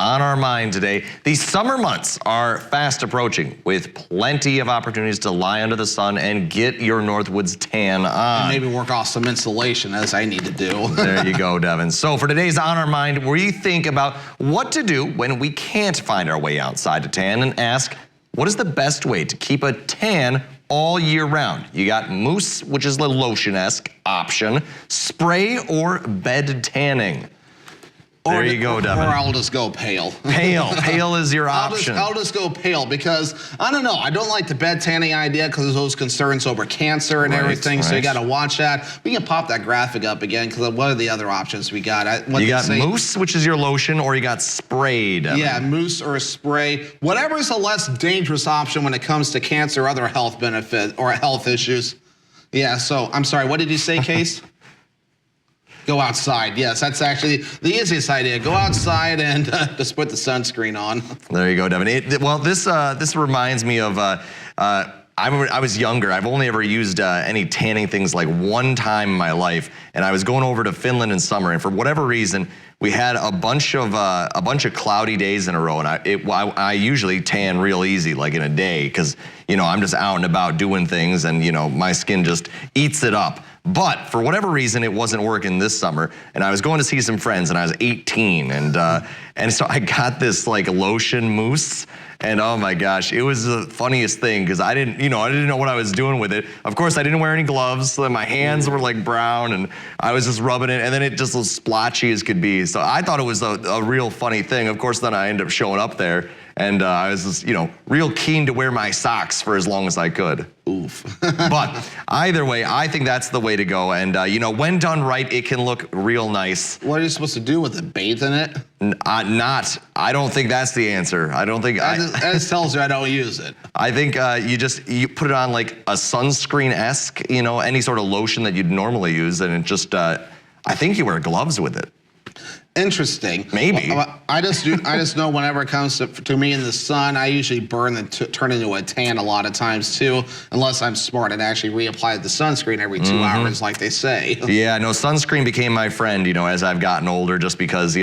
on our mind today. These summer months are fast approaching with plenty of opportunities to lie under the sun and get your Northwoods tan on. And maybe work off some insulation as I need to do. There you go, Devin. So for today's On Our Mind, we think about what to do when we can't find our way outside to tan and ask, what is the best way to keep a tan all year round? You got mousse, which is the lotion-esque option, spray or bed tanning. There you go, Devin. Or I'll just go pale. Pale is your option. I'll just go pale because, I don't know, I don't like the bed tanning idea because of those concerns over cancer and everything, so you got to watch that. We can pop that graphic up again because what are the other options we got? You got mousse, which is your lotion, or you got spray, Devin. Yeah, mousse or spray. Whatever is a less dangerous option when it comes to cancer or other health benefit or health issues. Yeah, so, I'm sorry, what did you say, Case? Go outside. Yes, that's actually the easiest idea. Go outside and just put the sunscreen on. There you go, Devin. Well, this reminds me of, I was younger. I've only ever used any tanning things like one time in my life, and I was going over to Finland in summer, and for whatever reason, we had a bunch of cloudy days in a row, and I usually tan real easy, like in a day, because I'm just out and about doing things, and my skin just eats it up. But for whatever reason, it wasn't working this summer, and I was going to see some friends, and I was 18, and so I got this like lotion mousse, and oh my gosh, it was the funniest thing because I didn't know what I was doing with it. Of course, I didn't wear any gloves, so my hands were like brown, and I was just rubbing it, and then it just was splotchy as could be. So I thought it was a real funny thing. Of course, then I ended up showing up there, and I was just, real keen to wear my socks for as long as I could. Oof. But either way, I think that's the way to go. And, when done right, it can look real nice. What are you supposed to do with it? Bathe in it? I don't think that's the answer. I don't think. That just tells you I don't use it. I think you put it on like a sunscreen-esque, any sort of lotion that you'd normally use. And it just, I think you wear gloves with it. Interesting. Maybe. Well, I just know whenever it comes to me in the sun, I usually burn and turn into a tan a lot of times too, unless I'm smart and actually reapply the sunscreen every 2 hours like they say. Yeah, no, sunscreen became my friend, as I've gotten older, just because,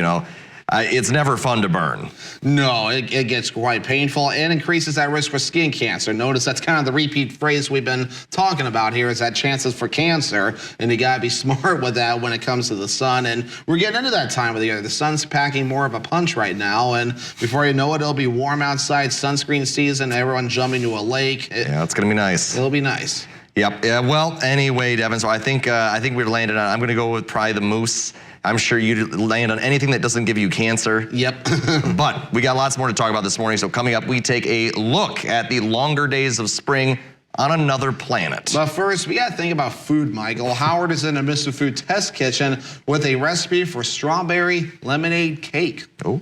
it's never fun to burn. No, it gets quite painful and increases that risk for skin cancer. Notice that's kind of the repeat phrase we've been talking about here is that chances for cancer, and you gotta be smart with that when it comes to the sun. And we're getting into that time of the year. The sun's packing more of a punch right now, and before you know it, it'll be warm outside, sunscreen season, everyone jumping to a lake. Yeah, it's gonna be nice. It'll be nice. Yep. Yeah. Well, anyway, Devin. So I think we landed on. I'm going to go with probably the mousse. I'm sure you'd land on anything that doesn't give you cancer. Yep. But we got lots more to talk about this morning. So coming up, we take a look at the longer days of spring on another planet. But first, we got to think about food, Michael. Howard is in a Mr. Food test kitchen with a recipe for strawberry lemonade cake. Oh.